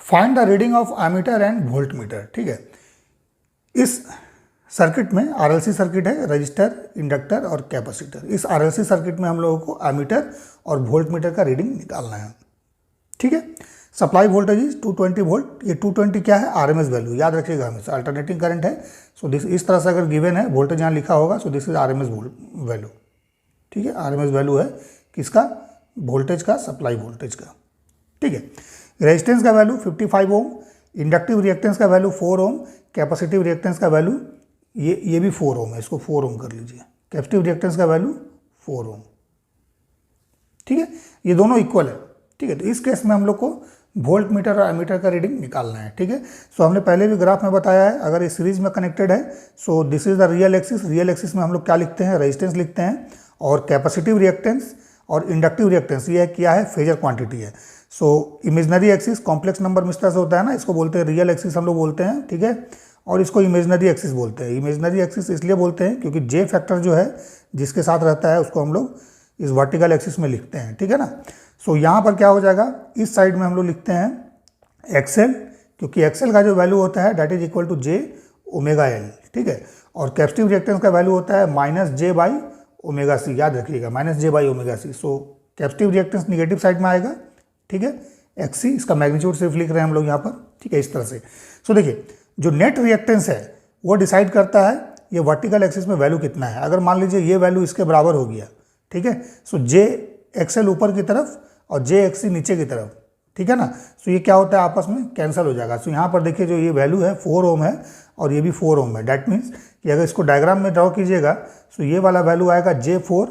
Find the reading of ammeter and voltmeter. ठीक है, इस सर्किट में आरएलसी सर्किट है, रजिस्टर, इंडक्टर और कैपेसिटर। इस आरएलसी सर्किट में हम लोगों को एमीटर और वोल्ट मीटर का रीडिंग निकालना है। ठीक है, सप्लाई वोल्टेज इज 220 वोल्ट। ये 220 क्या है? आरएमएस वैल्यू, याद रखिएगा हमेशा, अल्टरनेटिंग करंट है। सो दिस इस तरह से अगर गिवन है, वोल्टेज यहाँ लिखा होगा, so this is RMS value. ठीक है, आरएमएस वैल्यू है किसका? वोल्टेज का, सप्लाई वोल्टेज का। ठीक है, रेजिस्टेंस का वैल्यू 55 ओम, इंडक्टिव रिएक्टेंस का वैल्यू 4 ओम, कैपेसिटिव रिएक्टेंस का वैल्यू ये भी 4 ओम है, इसको 4 ओम कर लीजिए। कैपेसिटिव रिएक्टेंस का वैल्यू 4 ओम। ठीक है, ये दोनों इक्वल है। ठीक है, तो इस केस में हम लोग को वोल्ट मीटर और एमीटर का रीडिंग निकालना है। ठीक है, सो हमने पहले भी ग्राफ में बताया है, अगर ये सीरीज में कनेक्टेड है, so this is the real axis. Real axis में हम लोग क्या लिखते हैं? रेजिस्टेंस लिखते हैं, और कैपेसिटिव रिएक्टेंस और इंडक्टिव रिएक्टेंस ये क्या है? फेजर क्वांटिटी है। सो इमेजनरी एक्सिस कॉम्प्लेक्स नंबर में इस तरह से होता है ना, इसको बोलते हैं रियल एक्सिस हम लोग बोलते हैं। ठीक है, और इसको इमेजनरी एक्सिस बोलते हैं। इमेजनरी एक्सिस इसलिए बोलते हैं क्योंकि जे फैक्टर जो है जिसके साथ रहता है उसको हम लोग इस वर्टिकल एक्सिस में लिखते हैं। ठीक है ना, सो यहाँ पर क्या हो जाएगा? इस साइड में हम लोग लिखते हैं एक्सएल, क्योंकि एक्सएल का जो वैल्यू होता है that is equal to J omega L. ठीक है, और कैपेसिटिव रिएक्टेंस का वैल्यू होता है minus J by omega C, याद रखिएगा, minus J by omega C. So capacitive reactance negative side में आएगा। ठीक है, एक्सी, इसका मैग्नीट्यूड सिर्फ लिख रहे हैं हम लोग यहाँ पर। ठीक है, इस तरह से। सो देखिए, जो नेट रिएक्टेंस है वो डिसाइड करता है ये वर्टिकल एक्सिस में वैल्यू कितना है। अगर मान लीजिए ये वैल्यू इसके बराबर हो गया, ठीक है, सो जे एक्सएल ऊपर की तरफ और जे एक्सी नीचे की तरफ। ठीक है ना, सो ये क्या होता है? आपस में कैंसिल हो जाएगा। सो यहाँ पर देखिए जो ये वैल्यू है 4 ओम है और ये भी 4 ओम है। डैट मीन्स कि अगर इसको डायग्राम में ड्रॉ कीजिएगा, सो ये वाला वैल्यू आएगा J4।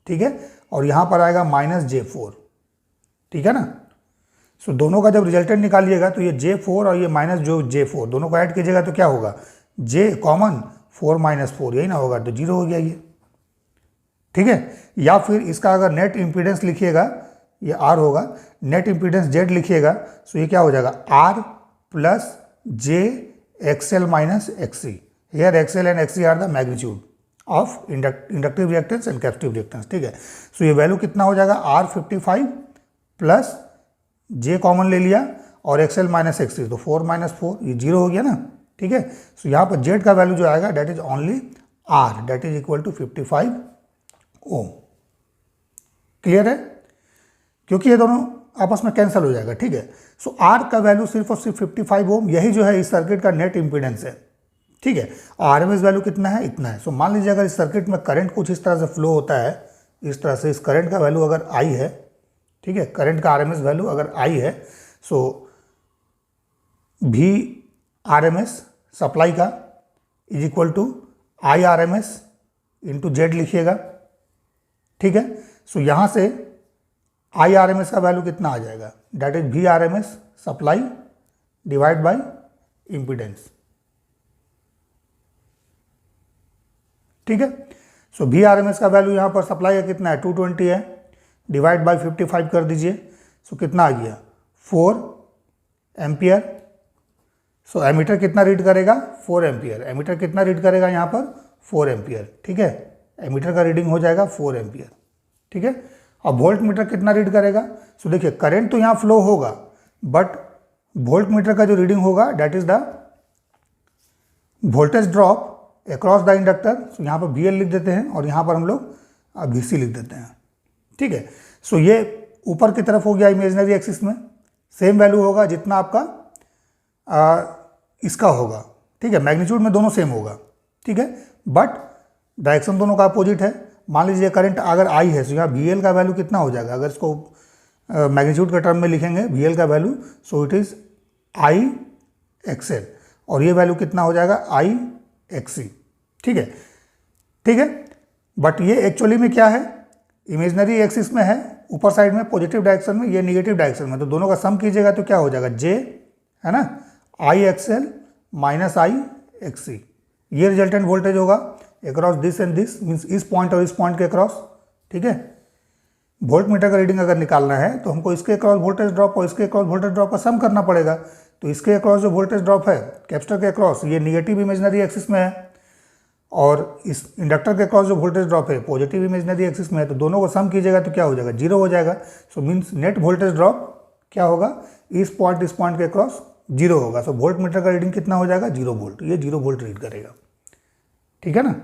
ठीक है, और यहाँ पर आएगा माइनस J4। ठीक है ना, सो दोनों का जब रिजल्टेंट निकालिएगा तो ये J4 और ये माइनस जो J4 दोनों को ऐड कीजिएगा तो क्या होगा? J कॉमन 4 माइनस 4, यही ना होगा, तो 0 हो गया ये। ठीक है, या फिर इसका अगर नेट इम्पीडेंस लिखिएगा, ये R होगा, नेट इम्पीडेंस Z लिखिएगा, सो ये क्या हो जाएगा? R plus J XL minus XC। Here XL and XC are the magnitude of inductive reactance and capacitive reactance. ठीक है, सो ये वैल्यू कितना हो जाएगा? R 55 प्लस J कॉमन ले लिया और XL माइनस XC, तो 4 माइनस 4, ये 0 हो गया ना। ठीक है, सो यहाँ पर Z का वैल्यू जो आएगा that is only R, that is equal to 55 ohm. Clear है, क्योंकि ये दोनों आपस में कैंसिल हो जाएगा। ठीक है, सो R का वैल्यू सिर्फ और सिर्फ 55 ओम, यही जो है इस सर्किट का नेट इम्पीडेंस है। ठीक है, आरएमएस वैल्यू कितना है? इतना है। सो मान लीजिए अगर इस सर्किट में करंट कुछ इस तरह से फ्लो होता है, इस तरह से, इस करंट का वैल्यू अगर I है, ठीक है, करंट का आरएमएस वैल्यू अगर I है, सो V आरएमएस सप्लाई का is equal to I RMS into Z लिखिएगा। ठीक है, सो यहाँ से I आरएमएस का वैल्यू कितना आ जाएगा? That is V RMS supply divide by impedance. ठीक है, सो V आरएमएस का वैल्यू यहाँ पर सप्लाई का कितना है? 220 है, डिवाइड बाई 55 कर दीजिए, सो कितना आ गया? 4 एम्पियर। सो एमीटर कितना रीड करेगा? 4 एम्पियर। एमीटर कितना रीड करेगा यहाँ पर? 4 एम्पियर। ठीक है, एमीटर का रीडिंग हो जाएगा 4 एम्पियर। ठीक है, और वोल्ट मीटर कितना रीड करेगा? सो देखिए, करंट तो यहाँ फ्लो होगा, बट वोल्ट मीटर का जो रीडिंग होगा that is the voltage drop across the inductor. So यहाँ पर VL लिख देते हैं और यहाँ पर हम लोग VC लिख देते हैं। ठीक है, सो ये ऊपर की तरफ हो गया इमेजनरी एक्सिस में, सेम वैल्यू होगा जितना आपका इसका होगा। ठीक है, मैग्नीट्यूड में दोनों सेम होगा। ठीक है, बट डायरेक्शन दोनों का अपोजिट है। मान लीजिए करंट अगर I है, तो यहाँ VL का वैल्यू कितना हो जाएगा? अगर इसको मैग्नीट्यूड के टर्म में लिखेंगे VL का value, so it is I XL, और ये वैल्यू कितना हो जाएगा? I XC। ठीक है, ठीक है, बट ये एक्चुअली में क्या है? इमेजनरी एक्सिस में है, ऊपर साइड में पॉजिटिव डायरेक्शन में, ये निगेटिव डायरेक्शन में, तो दोनों का सम कीजिएगा तो क्या हो जाएगा? J है ना, I XL minus I XC, ये रिजल्टेंट वोल्टेज होगा across this and this, means इस पॉइंट और इस पॉइंट के अक्रॉस। ठीक है, वोल्ट मीटर का रीडिंग अगर निकालना है तो हमको इसके अक्रॉस वोल्टेज ड्रॉप और इसके अक्रॉस वोल्टेज ड्रॉप का सम करना पड़ेगा। तो इसके अक्रॉस जो वोल्टेज ड्रॉप है कैपेसिटर के अक्रॉस, ये निगेटिव इमेजनरी एक्सिस में है, और इस इंडक्टर के अक्रॉस जो वोल्टेज ड्रॉप है पॉजिटिव इमेजनरी एक्सिस में है, तो दोनों को सम कीजिएगा तो क्या हो जाएगा? 0 हो जाएगा। So means net voltage drop क्या होगा, इस पॉइंट के क्रॉस 0 होगा। सो वोल्ट मीटर का रीडिंग कितना हो जाएगा, 0 वोल्ट। ये 0 वोल्ट रीड करेगा, ठीक है ना।